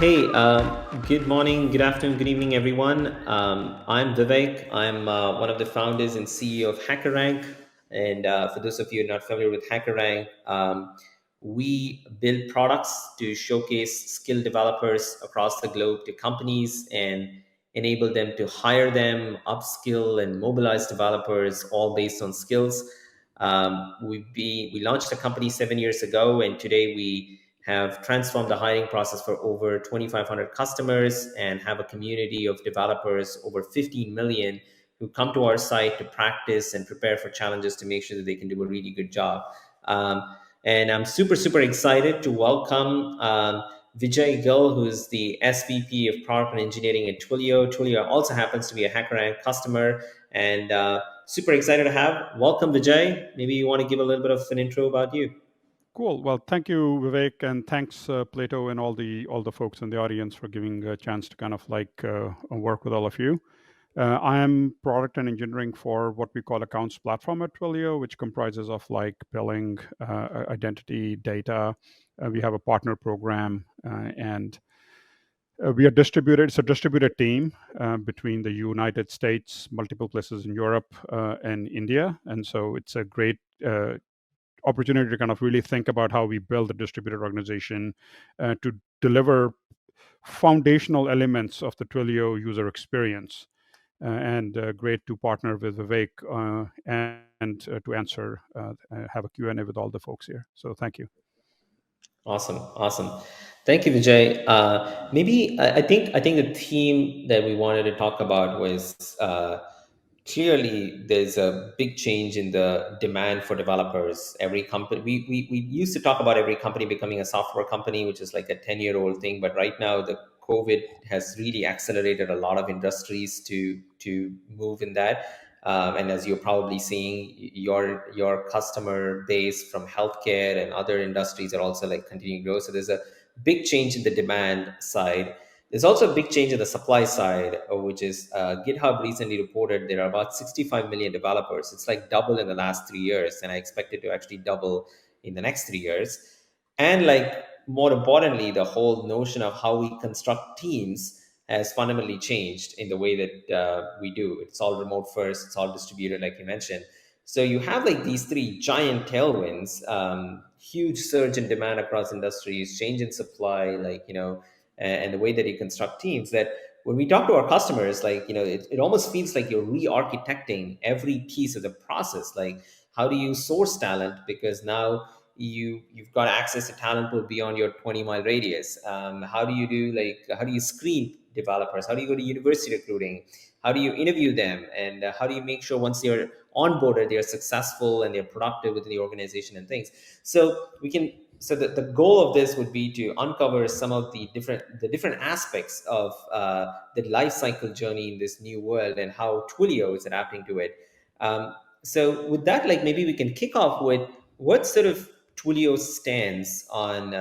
Hey, good morning, good afternoon, good evening, everyone. I'm Vivek. I'm one of the founders and CEO of HackerRank. And for those of you not familiar with HackerRank, we build products to showcase skilled developers across the globe to companies and enable them to hire them, upskill, and mobilize developers, all based on skills. We launched the company 7 years ago, and today we have transformed the hiring process for over 2,500 customers and have a community of developers, over 15 million, who come to our site to practice and prepare for challenges to make sure that they can do a really good job. Um, and I'm super, super excited to welcome Vijay Gill, who's the SVP of Product and Engineering at Twilio. Twilio also happens to be a HackerRank customer, and super excited to have. Welcome, Vijay. Maybe you want to give a little bit of an intro about you. Cool. Well, thank you, Vivek, and thanks, Plato, and all the folks in the audience for giving a chance to kind of work with all of you. I am product and engineering for what we call accounts platform at Twilio, which comprises of like billing, identity, data. We have a partner program, and we are distributed. It's a distributed team between the United States, multiple places in Europe, and India, and so it's a great opportunity to kind of really think about how we build a distributed organization to deliver foundational elements of the Twilio user experience. And great to partner with Vivek and to answer, have a Q&A with all the folks here. So thank you. Awesome, awesome. Thank you, Vijay. Maybe I think the theme that we wanted to talk about was clearly there's a big change in the demand for developers. Every company we used to talk about every company becoming a software company, which is like a 10-year-old thing, but right now the COVID has really accelerated a lot of industries to move in that. And as you're probably seeing, your customer base from healthcare and other industries are also like continuing to grow. So there's a big change in the demand side. There's also a big change in the supply side, which is GitHub recently reported there are about 65 million developers. It's like double in the last 3 years, and I expect it to actually double in the next 3 years. And like more importantly, the whole notion of how we construct teams has fundamentally changed in the way that we do. It's all remote first, it's all distributed, like you mentioned. So you have like these three giant tailwinds, huge surge in demand across industries, change in supply, and the way that you construct teams, that when we talk to our customers, it almost feels like you're re-architecting every piece of the process. Like, how do you source talent? Because now you've got access to talent pool beyond your 20-mile radius. How do you screen developers? How do you go to university recruiting? How do you interview them? And how do you make sure once they're onboarded, they're successful and they're productive within the organization and things? So the goal of this would be to uncover some of the different aspects of the life cycle journey in this new world and how Twilio is adapting to it. So with that, like maybe we can kick off with what sort of Twilio stands on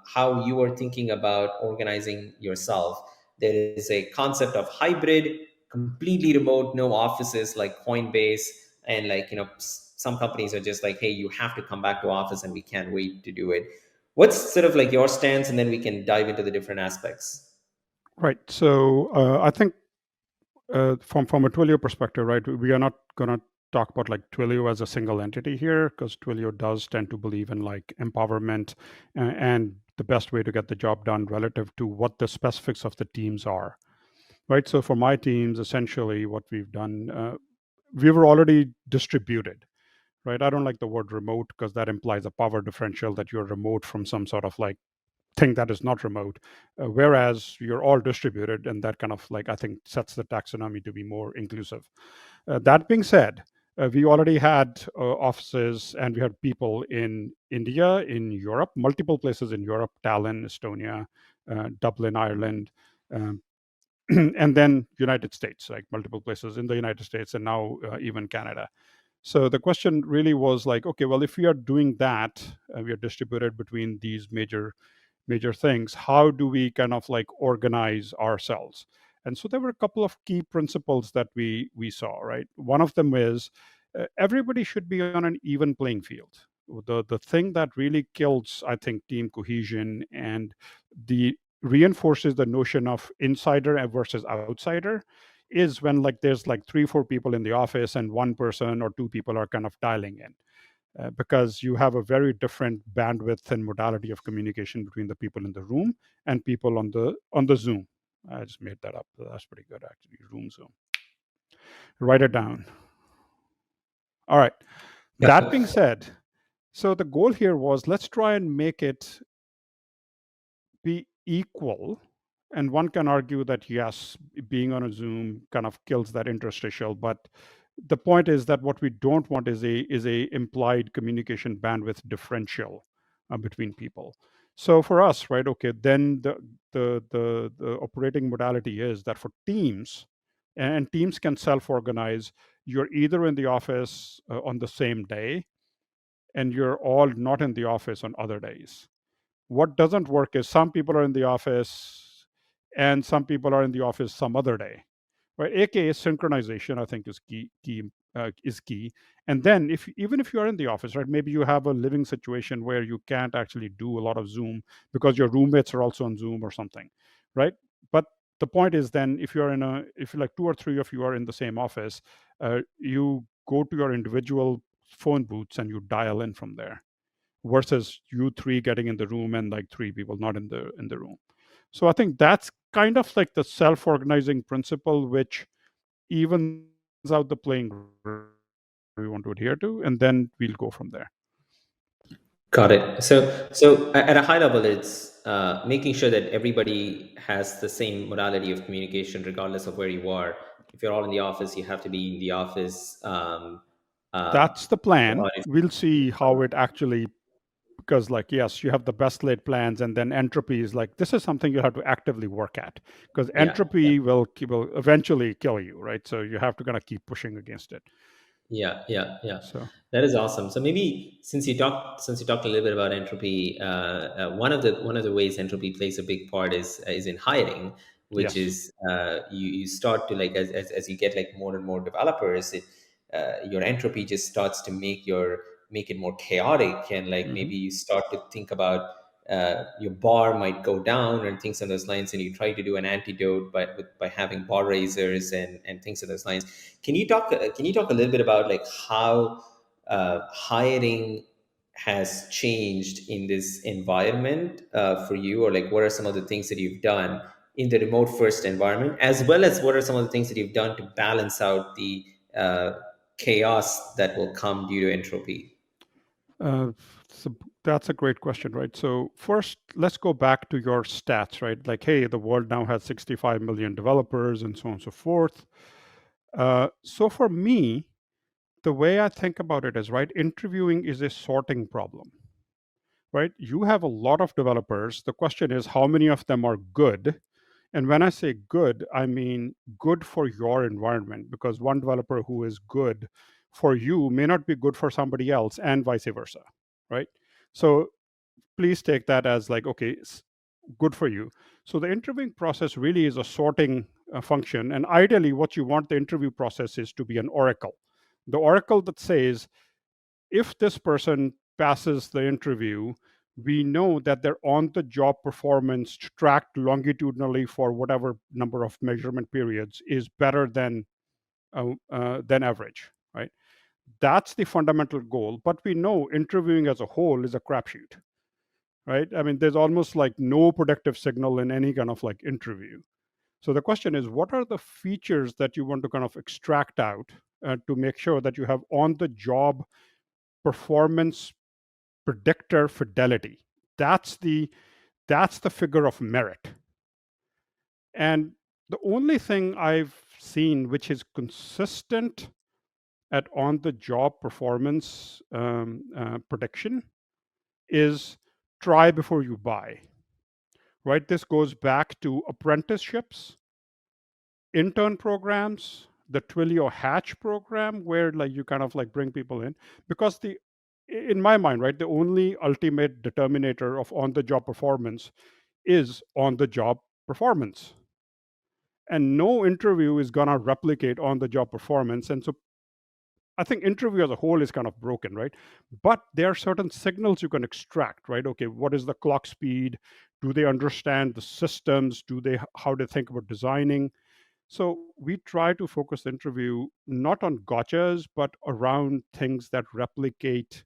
how you are thinking about organizing yourself. There is a concept of hybrid, completely remote, no offices like Coinbase, and some companies are just like, hey, you have to come back to office and we can't wait to do it. What's sort of like your stance, and then we can dive into the different aspects. Right. So I think from a Twilio perspective, right, we are not going to talk about like Twilio as a single entity here, because Twilio does tend to believe in like empowerment and the best way to get the job done relative to what the specifics of the teams are, right? So for my teams, essentially what we've done, we were already distributed, right? I don't like the word remote because that implies a power differential that you're remote from some sort of like thing that is not remote, whereas you're all distributed, and that kind of like I think sets the taxonomy to be more inclusive. That being said, we already had offices and we had people in India, in Europe, multiple places in Europe, Tallinn, Estonia, Dublin, Ireland, um, and then United States, like multiple places in the United States, and now even Canada. So the question really was like, okay, well, if we are doing that, we are distributed between these major things, how do we kind of like organize ourselves? And so there were a couple of key principles that we saw, right? One of them is everybody should be on an even playing field. The thing that really kills, I think, team cohesion and the reinforces the notion of insider versus outsider is when like there's like 3 4 people in the office and one person or 2 people are kind of dialing in, because you have a very different bandwidth and modality of communication between the people in the room and people on the Zoom. I just made that up. That's pretty good, actually. Room Zoom. Write it down. All right. That being said, so the goal here was let's try and make it be equal. And one can argue that yes, being on a Zoom kind of kills that interstitial, but the point is that what we don't want is a implied communication bandwidth differential between people. So for us, right? Okay, then the operating modality is that for teams, and teams can self-organize. You're either in the office on the same day, and you're all not in the office on other days. What doesn't work is some people are in the office and some people are in the office some other day, right? AKA synchronization, I think, is key. And then if even if you are in the office, right, maybe you have a living situation where you can't actually do a lot of Zoom because your roommates are also on Zoom or something, right? But the point is then if you like 2 or 3 of you are in the same office, you go to your individual phone booths and you dial in from there versus you 3 getting in the room and like 3 people not in the room. So I think that's kind of like the self-organizing principle which evens out the playing ground we want to adhere to, and then we'll go from there. Got it. So at a high level, it's making sure that everybody has the same modality of communication, regardless of where you are. If you're all in the office, you have to be in the office. Uh, That's the plan. We'll see how it actually, because like yes, you have the best laid plans, and then entropy is like this is something you have to actively work at, because yeah, yeah. entropy will eventually kill you, right? So you have to kind of keep pushing against it. Yeah, yeah, yeah. So That is awesome. So maybe since you talked a little bit about entropy, one of the ways entropy plays a big part is in hiring, which yes. is you start to like as you get like more and more developers, your entropy just starts to make it more chaotic, and like Hmm. maybe you start to think about your bar might go down and things on those lines, and you try to do an antidote by having bar raisers and things on those lines. Can you talk a little bit about like how hiring has changed in this environment for you, or like what are some of the things that you've done in the remote first environment, as well as what are some of the things that you've done to balance out the uh, chaos that will come due to entropy? Uh, so that's a great question, right? So first, let's go back to your stats, right? Like, hey, the world now has 65 million developers and so on and so forth. So for me, the way I think about it is, right, interviewing is a sorting problem, right? You have a lot of developers. The question is, how many of them are good? And when I say good, I mean good for your environment, because one developer who is good for you may not be good for somebody else, and vice versa, right? So please take that as like, okay, good for you. So the interviewing process really is a sorting function. And ideally, what you want the interview process is to be an oracle. The oracle that says, if this person passes the interview, we know that their on the job performance tracked longitudinally for whatever number of measurement periods is better than average, right? That's the fundamental goal. But we know interviewing as a whole is a crapshoot, right? I mean, there's almost like no predictive signal in any kind of like interview. So the question is, what are the features that you want to kind of extract out to make sure that you have on the job performance predictor fidelity? That's the figure of merit. And the only thing I've seen which is consistent at on the job performance prediction is try before you buy, right? This goes back to apprenticeships, intern programs, the Twilio Hatch program, where like you kind of like bring people in, because the in my mind, right, the only ultimate determinator of on the job performance is on the job performance. And no interview is going to replicate on the job performance. And so I think interview as a whole is kind of broken, right? But there are certain signals you can extract, right? Okay, what is the clock speed? Do they understand the systems? How they think about designing? So we try to focus the interview not on gotchas, but around things that replicate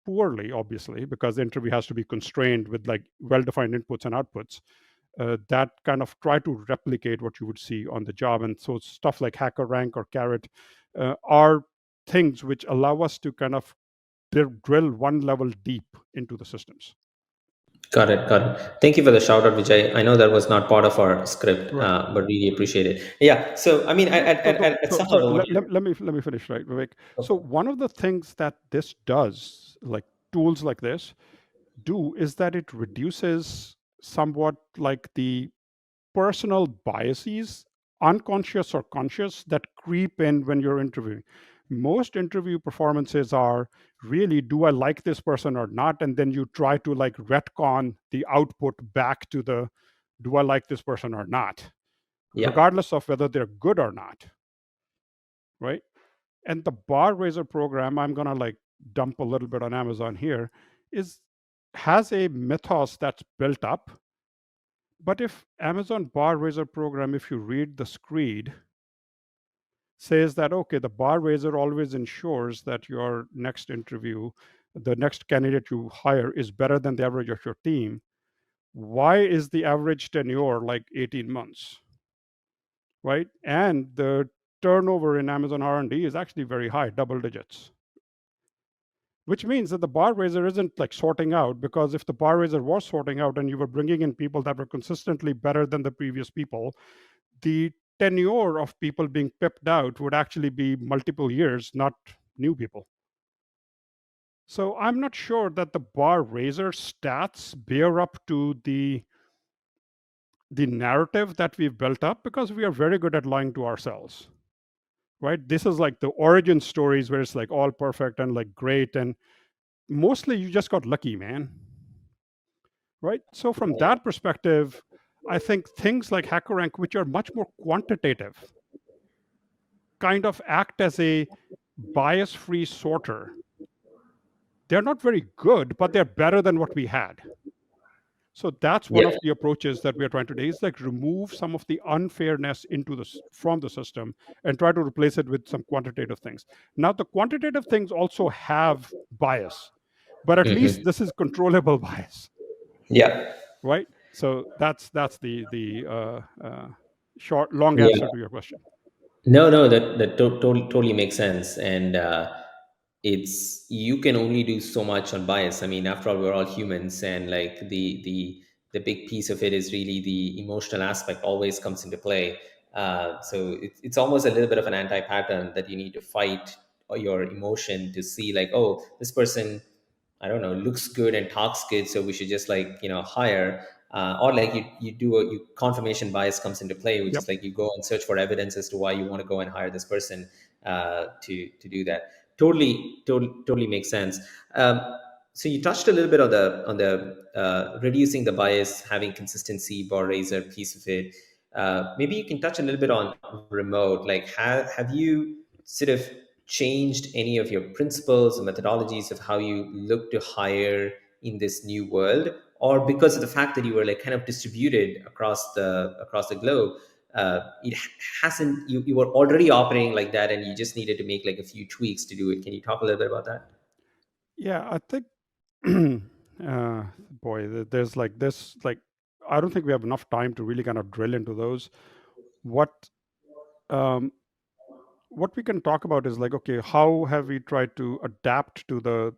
poorly, obviously, because the interview has to be constrained with like well-defined inputs and outputs that kind of try to replicate what you would see on the job. And so stuff like HackerRank or Carrot are things which allow us to kind of drill one level deep into the systems. Got it. Got it. Thank you for the shout out, Vijay. I know that was not part of our script, Right. but really appreciate it. Yeah. So, I mean, at So some sorry, level, what you, let me finish, right, Vivek. So okay. one of the things that this does, like tools like this do, is that it reduces somewhat like the personal biases, unconscious or conscious, that creep in when you're interviewing. Most interview performances are really, do I like this person or not? And then you try to like retcon the output back to the, do I like this person or not? Yeah. Regardless of whether they're good or not, right? And the bar raiser program, I'm gonna like dump a little bit on Amazon here, is has a mythos that's built up. But if Amazon bar raiser program, if you read the screed, says that okay, the bar raiser always ensures that your next interview, the next candidate you hire, is better than the average of your team. Why is the average tenure like 18 months, right? And the turnover in Amazon R&D is actually very high, double digits, which means that the bar raiser isn't like sorting out, because if the bar raiser was sorting out and you were bringing in people that were consistently better than the previous people, the tenure of people being pipped out would actually be multiple years, not new people. So I'm not sure that the bar raiser stats bear up to the narrative that we've built up, because we are very good at lying to ourselves, right? This is like the origin stories where it's like all perfect and like great, and mostly you just got lucky, man, right? So from that perspective, I think things like HackerRank, which are much more quantitative, kind of act as a bias-free sorter. They're not very good, but they're better than what we had. So that's one Yeah. of the approaches that we are trying to do, is like remove some of the unfairness from the system and try to replace it with some quantitative things. Now, the quantitative things also have bias, but at least Hmm. this is controllable bias, Yeah. right? So that's short long Yeah. answer to your question. No, no, totally makes sense, and it's you can only do so much on bias. I mean, after all, we're all humans, and like the big piece of it is really the emotional aspect always comes into play. So it's almost a little bit of an anti-pattern that you need to fight your emotion to see like, oh, this person, I don't know, looks good and talks good, so we should just like hire. Or like you do you confirmation bias comes into play, which Yep. is like you go and search for evidence as to why you want to go and hire this person to do that. Totally makes sense. Um, so you touched a little bit on the reducing the bias, having consistency, bar raiser piece of it. Maybe you can touch a little bit on remote. Like, have you sort of changed any of your principles or methodologies of how you look to hire in this new world, or because of the fact that you were like kind of distributed across the globe, it hasn't you were already operating like that and you just needed to make like a few tweaks to do it? Can you talk a little bit about that? Yeah, I think, boy, there's like this, like, I don't think we have enough time to really kind of drill into those. What um, what we can talk about is like, okay, how have we tried to adapt to the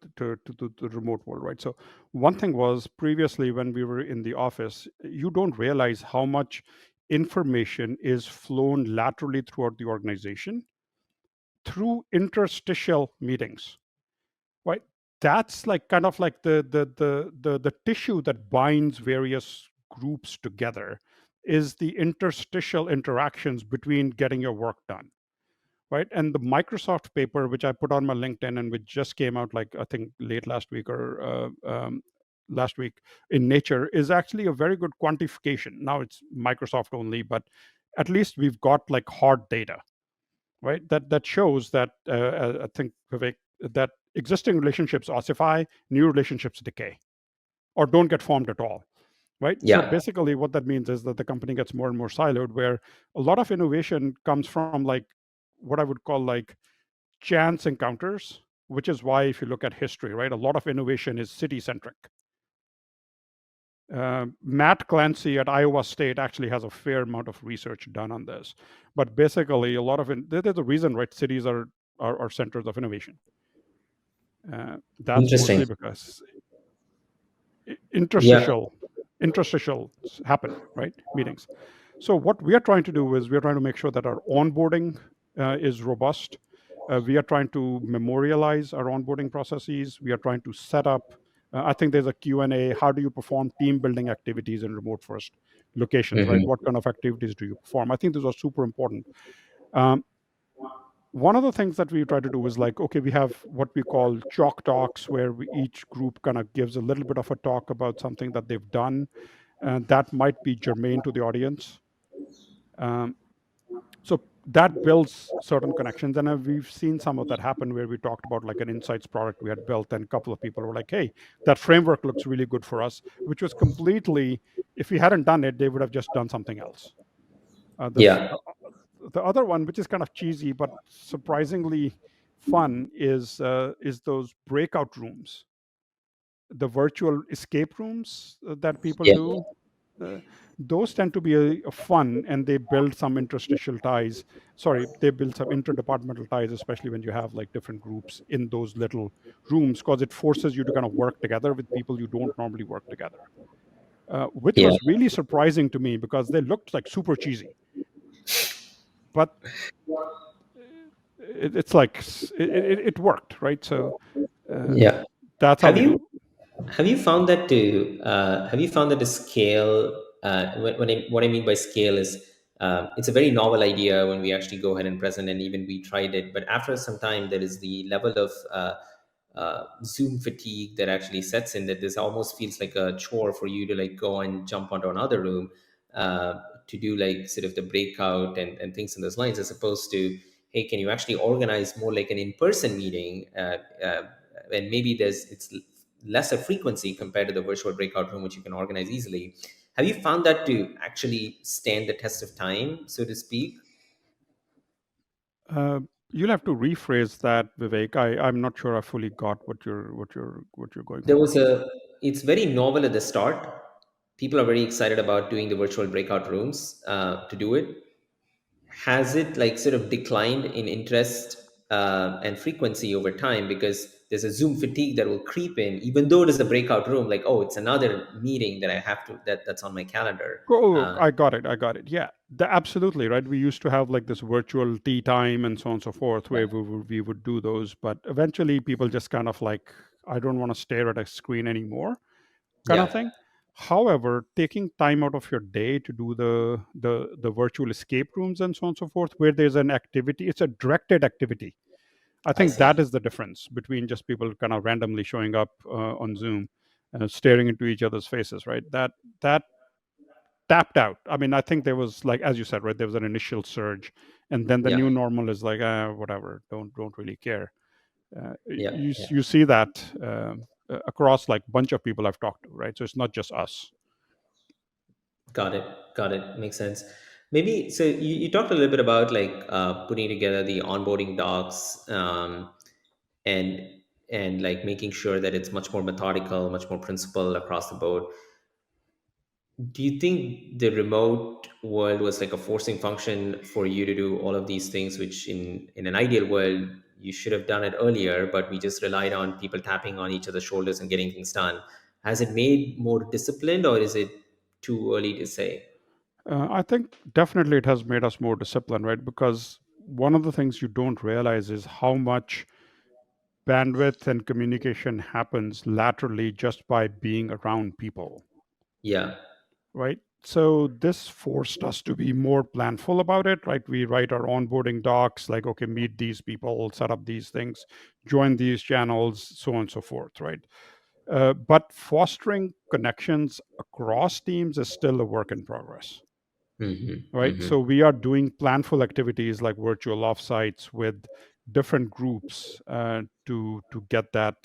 remote world, right? So one thing was, previously when we were in the office, you don't realize how much information is flown laterally throughout the organization through interstitial meetings, right? That's like kind of like the tissue that binds various groups together, is the interstitial interactions between getting your work done, right? And the Microsoft paper, which I put on my LinkedIn and which just came out like I think late last week or last week in Nature, is actually a very good quantification. Now it's Microsoft only, but at least we've got like hard data, right? That shows that I think, Vivek, that existing relationships ossify, new relationships decay, or don't get formed at all. right? So Yeah. basically, what that means is that the company gets more and more siloed, where a lot of innovation comes from like what I would call like chance encounters, which is why if you look at history, right, a lot of innovation is city centric. Matt Clancy at Iowa State actually has a fair amount of research done on this. But basically, a lot of there's a reason, right? Cities are centers of innovation. That's mostly Interesting. because Yeah. interstitial interstitials happen, right? Meetings. So what we are trying to do is we are trying to make sure that our onboarding is robust. We are trying to memorialize our onboarding processes. We are trying to set up. I think there's a Q&A. How do you perform team building activities in remote first locations, right? Hmm. What kind of activities do you perform? I think those are super important. Um, One of the things that we try to do is like, okay, we have what we call chalk talks, where each group kind of gives a little bit of a talk about something that they've done, and that might be germane to the audience. Um, so that builds certain connections, and we've seen some of that happen where we talked about like an insights product we had built, and a couple of people were like, hey, that framework looks really good for us, which was completely, if we hadn't done it, they would have just done something else. This Yeah. The other one, which is kind of cheesy but surprisingly fun, is those breakout rooms, the virtual escape rooms that people Yeah. do. uh, those tend to be a fun, and they build some interstitial ties. Sorry, they build some interdepartmental ties, especially when you have like different groups in those little rooms, because it forces you to kind of work together with people you don't normally work together, which Yeah. was really surprising to me because they looked like super cheesy. But it's like it worked, right? So uh, Yeah. that's how Have we do. you have you found that to have you found that to scale? What I mean by scale is it's a very novel idea when we actually go ahead and present, and even we tried it. But after some time, there is the level of Zoom fatigue that actually sets in. That this almost feels like a chore for you to like go and jump onto another room uh, to do like sort of the breakout and things in those lines, as opposed to, hey, can you actually organize more like an in-person meeting? And maybe it's lesser frequency compared to the virtual breakout room, which you can organize easily. Have you found that to actually stand the test of time, so to speak? uh, you'll have to rephrase that, Vivek. I'm not sure I fully got what you're going There for. was a It's very novel at the start. People are very excited about doing the virtual breakout rooms to do it. Has it like sort of declined in interest and frequency over time because there's a Zoom fatigue that will creep in, even though it is a breakout room? Like, oh, it's another meeting that I have to that's on my calendar. Oh, I got it. Yeah, absolutely right. We used to have like this virtual tea time and so on and so forth, Yeah, where we would do those, but eventually people just kind of like, I don't want to stare at a screen anymore, kind of yeah, thing. However, taking time out of your day to do the virtual escape rooms and so on and so forth, where there's an activity, it's a directed activity. I I think see. that is the difference between just people kind of randomly showing up on Zoom and staring into each other's faces, right? That tapped out. I mean, I think there was, like as you said, right, there was an initial surge, and then the Yeah, new normal is like, whatever, don't really care. yeah, yeah. You see that across like bunch of people I've talked to, right? So it's not just us. Got it. Got it. Makes sense. Maybe so. You talked a little bit about like putting together the onboarding docs and like making sure that it's much more methodical, much more principled across the board. Do you think the remote world was like a forcing function for you to do all of these things, which in an ideal world you should have done it earlier, but we just relied on people tapping on each other's shoulders and getting things done? Has it made more disciplined, or is it too early to say? I think definitely it has made us more disciplined, right? Because one of the things you don't realize is how much bandwidth and communication happens laterally just by being around people, Yeah, right? So this forced us to be more planful about it, right? We write our onboarding docs like, okay, meet these people, set up these things, join these channels, so on and so forth, right? But fostering connections across teams is still a work in progress, right? So we are doing planful activities like virtual offsites with different groups to get that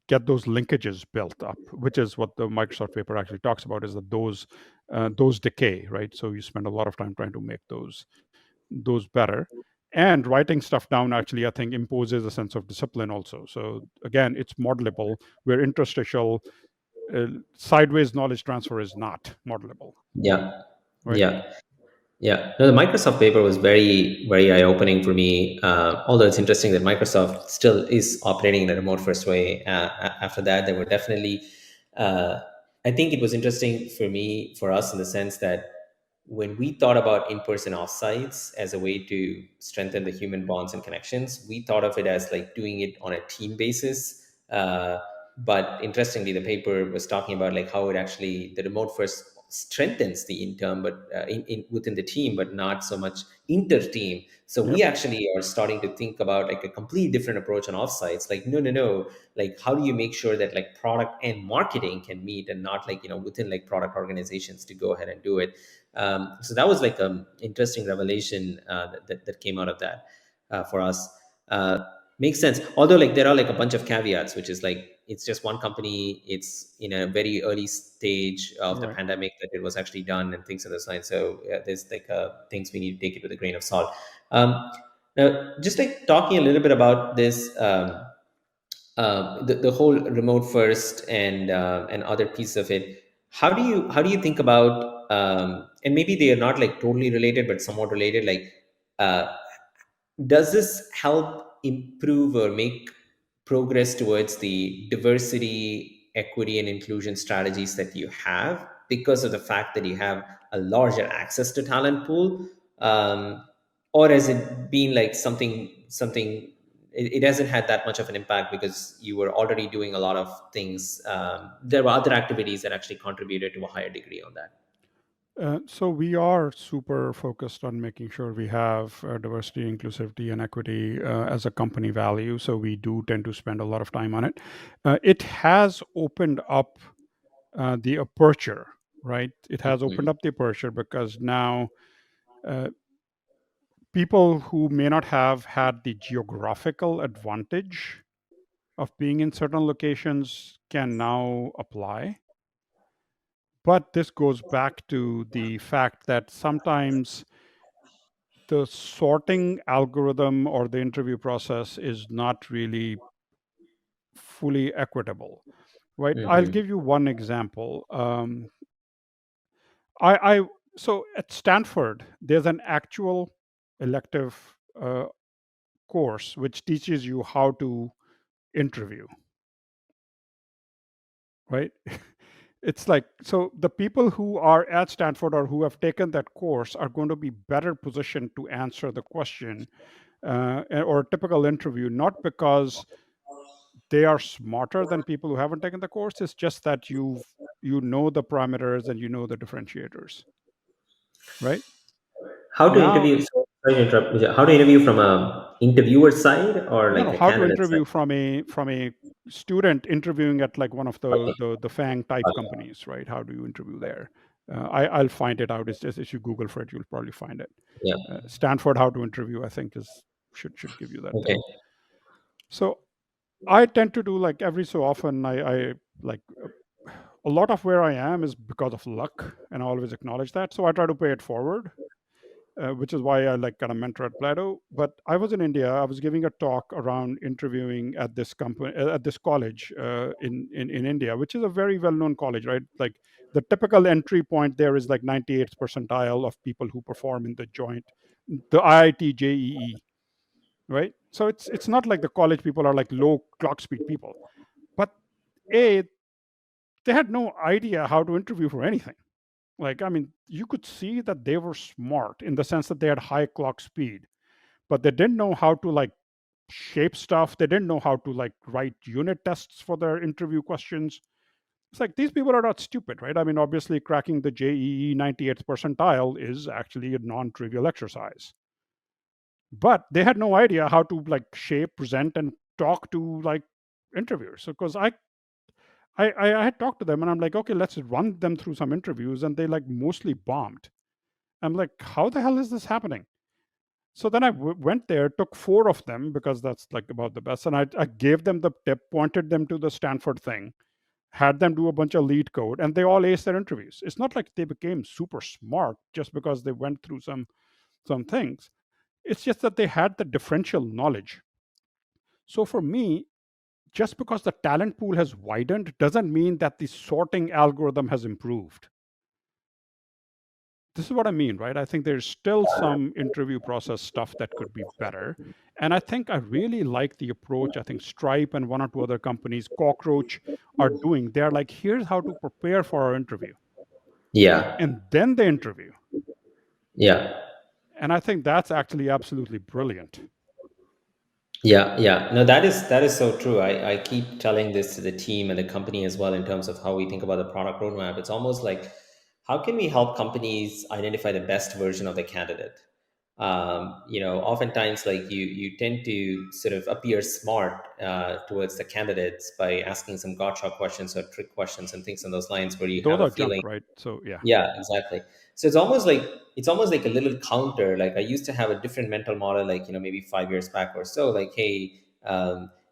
get those linkages built up, which is what the Microsoft paper actually talks about, is that those decay, right? So you spend a lot of time trying to make those better. And writing stuff down actually, I think, imposes a sense of discipline also. So again, it's modelable, where interstitial sideways knowledge transfer is not modelable, Yeah. right? Yeah. Yeah, no, the Microsoft paper was very, very eye-opening for me. Although it's interesting that Microsoft still is operating in a remote-first way. After that, there were definitely, uh, I think it was interesting for me, for us, in the sense that when we thought about in-person offsites as a way to strengthen the human bonds and connections, we thought of it as like doing it on a team basis. But interestingly, the paper was talking about like how it actually the remote first strengthens the intern, but within the team, but not so much inter-team. So we Yep. actually are starting to think about like a completely different approach on offsites. Like no, no, no. Like how do you make sure that like product and marketing can meet, and not like within like product organizations to go ahead and do it. So that was like an interesting revelation that came out of that for us. Uh, Makes sense. Although like there are like a bunch of caveats, which is like it's just one company. It's in a very early stage of the Right. pandemic that it was actually done, and things of the science. So there's like things we need to take it with a grain of salt. Um, Now, just like talking a little bit about this. The whole remote first and other piece of it, how do you think about and maybe they are not like totally related but somewhat related, like uh, does this help improve or make progress towards the diversity, equity, and inclusion strategies that you have because of the fact that you have a larger access to talent pool? Or has it been like something it hasn't had that much of an impact because you were already doing a lot of things? There were other activities that actually contributed to a higher degree on that. So we are super focused on making sure we have diversity, inclusivity, and equity as a company value. So we do tend to spend a lot of time on it. It has opened up the aperture, right? It has opened Mhm. up the aperture because now uh, people who may not have had the geographical advantage of being in certain locations can now apply. But this goes back to the fact that sometimes the sorting algorithm or the interview process is not really fully equitable, right? I'll Mhm. give you one example. I so at Stanford, there's an actual elective course which teaches you how to interview, right? It's like, so the people who are at Stanford or who have taken that course are going to be better positioned to answer the question or a typical interview, not because they are smarter than people who haven't taken the course. It's just that you know the parameters and you know the differentiators, right? How to Now, interview? Sorry to interrupt. Vijay. How to interview from a interviewer side or no, like no, a how to candidate side? interview from a student interviewing at like one of Okay. the FANG type Okay. companies, right? How do you interview there? I'll find it out. It's just if you Google for it, you'll probably find it. Yeah. Stanford how to interview, I think, is should give you that Okay. thing. So I tend to do like every so often. I like a lot of where I am is because of luck, and I always acknowledge that. So I try to pay it forward, which is why I like kind of mentor at Plato. But I was in India. I was giving a talk around interviewing at this company, at this college in India, which is a very well known college, right? Like the typical entry point there is like 98th percentile of people who perform in the joint, the IIT JEE, right? So it's not like the college people are like low clock speed people, but a they had no idea how to interview for anything. Like, I mean, you could see that they were smart in the sense that they had high clock speed, but they didn't know how to like shape stuff. They didn't know how to like write unit tests for their interview questions. It's like these people are not stupid, right? I mean, obviously, cracking the JEE 98th percentile is actually a non trivial exercise, but they had no idea how to like shape, present, and talk to like interviewers. Because I had talked to them and I'm like, okay, let's run them through some interviews, and they like mostly bombed. I'm like, how the hell is this happening? So then I went there, took 4 of them because that's like about the best, and I gave them the tip, pointed them to the Stanford thing, had them do a bunch of lead code, and they all aced their interviews. It's not like they became super smart just because they went through some things. It's just that they had the differential knowledge. So for me, just because the talent pool has widened doesn't mean that the sorting algorithm has improved. This is what I mean, right? I think there's still some interview process stuff that could be better. And I think I really like the approach I think Stripe and 1 or 2 other companies, Cockroach, are doing. They're like, here's how to prepare for our interview. Yeah, And then they interview. yeah. And I think that's actually absolutely brilliant. Yeah, yeah. No, that is so true. I keep telling this to the team and the company as well in terms of how we think about the product roadmap. It's almost like how can we help companies identify the best version of the candidate? Oftentimes like you tend to sort of appear smart towards the candidates by asking some gotcha questions or trick questions and things on those lines where you Those have a are junk, feeling. right? So, yeah. Yeah, exactly. So it's almost like a little counter. Like I used to have a different mental model, like maybe 5 years back or so. Like, hey,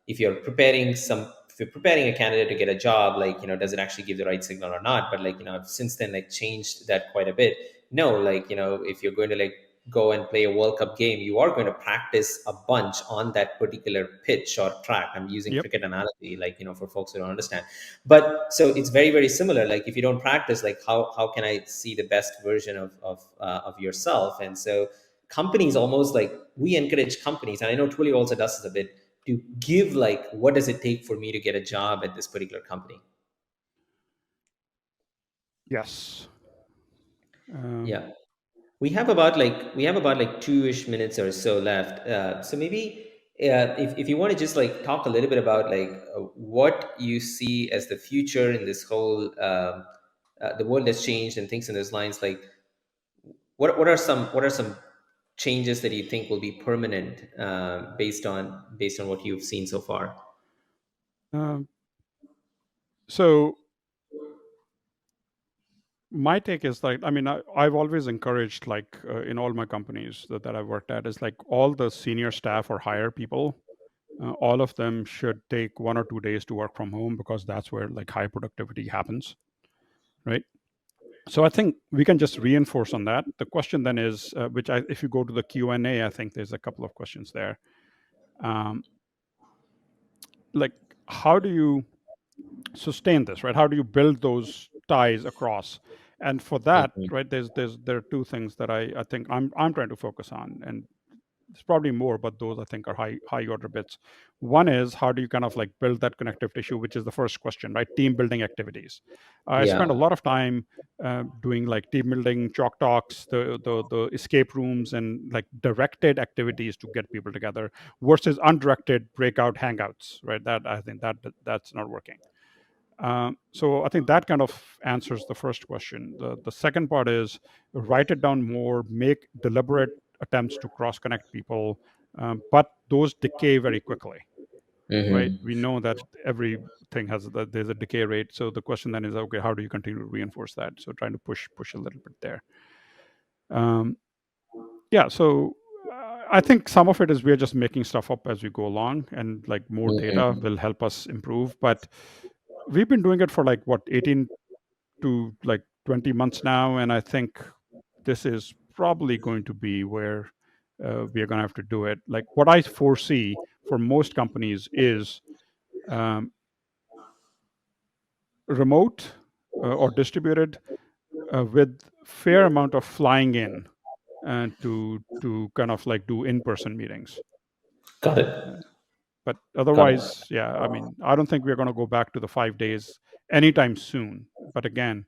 if you're preparing a candidate to get a job, like does it actually give the right signal or not? But like I've since then like changed that quite a bit. No, like if you're going to like go and play a World Cup game, you are going to practice a bunch on that particular pitch or track. I'm using Yep. cricket analogy, like for folks who don't understand. But so it's very very similar. Like if you don't practice, like how can I see the best version of yourself? And so companies almost like we encourage companies, and I know Twilio also does this a bit, to give like what does it take for me to get a job at this particular company. Yes. Um, Yeah, we have about like 2-ish minutes or so left. So maybe if you want to just like talk a little bit about like what you see as the future in this whole the world has changed and things in those lines. Like what are some changes that you think will be permanent based on what you've seen so far? um, so my take is like, I mean, I've always encouraged, like, in all my companies that I've worked at, is like all the senior staff or higher people, all of them should take 1 or 2 days to work from home because that's where like high productivity happens, right? So I think we can just reinforce on that. The question then is, if you go to the Q&A, I think there's a couple of questions there. Um, like, how do you sustain this, right? How do you build those ties across? And for that, Mhm. right, there are 2 things that I think I'm trying to focus on, and there's probably more, but those I think are high order bits. One is, how do you kind of like build that connective tissue, which is the first question, right? Team building activities. I spent a Yeah. lot of time doing like team building chalk talks, the escape rooms, and like directed activities to get people together versus undirected breakout hangouts, right? That I think that's not working. So I think that kind of answers the first question. The second part is, write it down more, make deliberate attempts to cross connect people, but those decay very quickly, right? Hmm. We know that everything there's a decay rate. So the question then is, okay, how do you continue to reinforce that? So trying to push a little bit there. Um, yeah. So I think some of it is we're just making stuff up as we go along, and like more data Hmm. will help us improve. But we've been doing it for like what, 18 to like 20 months now. And I think this is probably going to be where we are going to have to do it. Like, what I foresee for most companies is um, remote or distributed, with fair amount of flying in and to kind of like do in-person meetings. Got it. Uh, but Got it. otherwise, yeah, I mean, I don't think we're going to go back to the 5 days anytime soon. But again,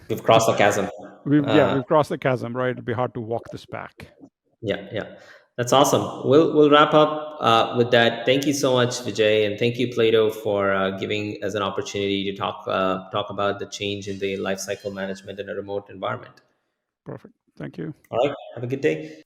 We've crossed the chasm. uh, we've crossed the chasm, right? It'll be hard to walk this back. Yeah, yeah. That's awesome. We'll wrap up with that. Thank you so much, Vijay, and thank you, Plato, for giving us an opportunity to talk about the change in the life cycle management in a remote environment. Perfect. Thank you. All right. Have a good day.